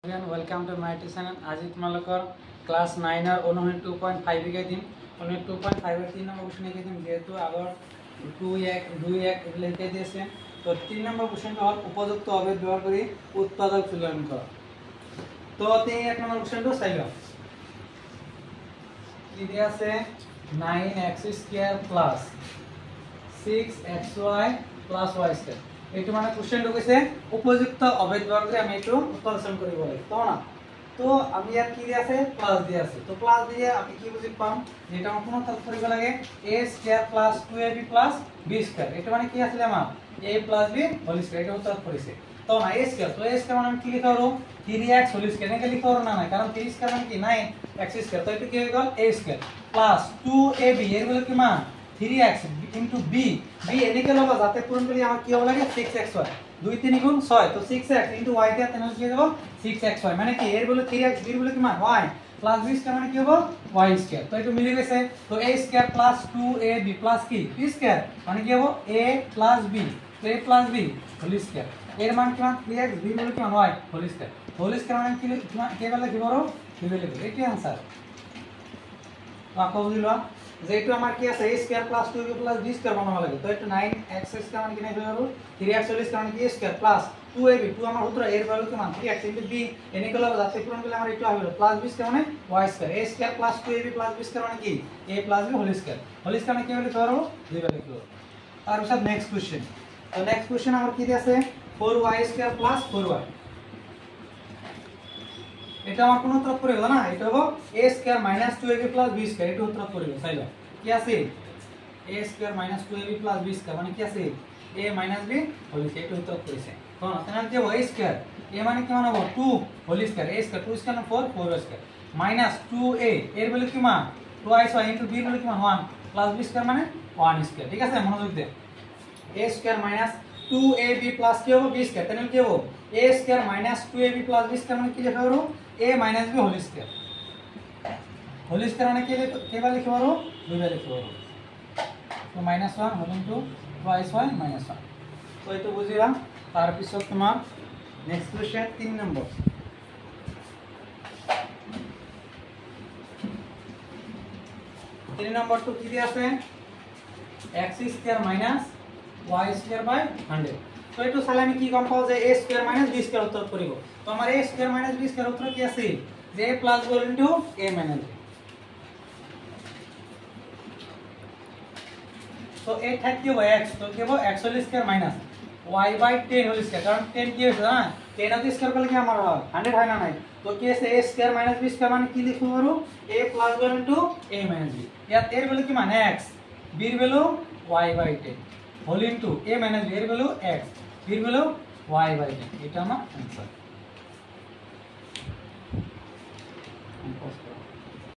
Welcome to my channel. आज तुम्हारा class 9 और अनुहित 2.5 के दिन अनुहित 2.5 3 नम्बर क्वेश्चन के दिन जेहेतु आगर 2 1 लिखे दिए तो 3 नम्बर क्वेश्चन हल उपयुक्त अवयव व्यवहार कर उत्पादक मूल्यांकन कर। तो 1 नम्बर क्वेश्चन चाই लो কি দিয়া আছে 9x² + 6xy + y² এইটো মানে কোশ্চেনটো কৈছে উপযুক্ত অভেদ ব্যবহার করে আমি এইটো উৎপাদন কৰিব লাগে তো না। তো আমি ইয়াত কি দিয়া আছে প্লাস দিয়া আছে, তো প্লাস দিয়ে আমি কি বুঝি পাম যেটা আমরা পুনঃ তথ্য কৰিব লাগে a² + 2ab + b²। এটা মানে কি আছিল আমাৰ a + b হোল স্কয়াৰ, এটা উত্তৰ কৰিছে তো না a² তো a² মানে আমি কি লিখা হলো 3x হোল স্কয়ার এনেকে লিখা হলো না না, কারণ 3² মানে কি 9x² তো এটা কি হয়ে গেল a² + 2ab এর বলে কি মান 3x into b এনেকে লবা যাতে পূরণ করি আমার কি হবে লাগে 6xy 2 3 গুণ 6 তো 6x into y দিয়ে তেন কি দেব 6xy মানে কি এর বলে 3x b এর বলে কি মান y প্লাস b স্কয়ার মানে কি হবে y² তো এটা মিলে গেছে। তো a² + 2ab প্লাস কি b স্কয়ার মানে কি হবে a + b তো a + b হোল স্কয়ার এর মান কি মান 3x b বলে কি মান y হোল স্কয়ার মানে কি কে বলে কি বড় কি বলে এটাই आंसर। বাকি বুঝলো যেটো আমার কি আছে a² + 2b + b² বানানো লাগে তো এটা 9x² মানে কি নাই হয়ে গেল 3x মানে কি a² + 2ab 2 আমার সূত্র এর ভ্যালু কি মান 3x * b এনেকে লব যাতে পূরণ করলে আমার এটা হবে + b² মানে y² a² + 2ab + b² মানে কি a + b হোল স্কয়ার মানে কি হলো ধরো দুই ভ্যালু কি তার পর নেক্সট কোশ্চেন। তো নেক্সট কোশ্চেন আমার কি আছে 4y² + 4y এটা আমার কোন উত্তর পড়ে গেল না, এটা হলো a² - 2ab + b² এটা উত্তর পড়ে গেল চাইলো কি আছে a² - 2ab + b² মানে কি আছে a - b হোল স্কয়ার এটা উত্তর করেছে তো না তাহলে কি হবে a² a মানে কি মান হবে 2 হোল স্কয়ার a² 2 স্কয়ার মানে 4 4² -2a এর ভ্যালু কি মান 2y into b এর ভ্যালু কি মান 1 + b² মানে 1²। ঠিক আছে মনোযোগ দে a² - 2ab + কি হবে b² তাহলে কি হবে a² - 2ab + b² মানে কি লেখা হলো a - b হোল স্কয়ার মানে কি কেবল লিখব পারো দুইবার লিখব পারো তো -1 হোল ইনটু y - 1 তো এটা বুঝিলাম। তার পিছত তোমার নেক্সট কোশ্চেন 3 নম্বর 3 নম্বর তো কি দিয়ে আছে x² - y² / 100 তো এটা সালে আমি কি কম পাও যে a² - b² উত্তর করিব তো আমার a² - b² উত্তর কি আছে যে a + b into a - b তো a থাকি হবে x তো কি হবে x whole square minus y/10 whole square কারণ 10 কি হইছে না 10 এর স্কয়ার করলে কি আমার হয় 100 হয় না নাই তো কি আছে a² - b² মানে কি লিখব পারো a + b into a - b ইয়াত এর ভ্যালু কি মানে x b এর value y/10 whole into a - b এর ভ্যালু x b এর ভ্যালু y/10 এটা আমার आंसर।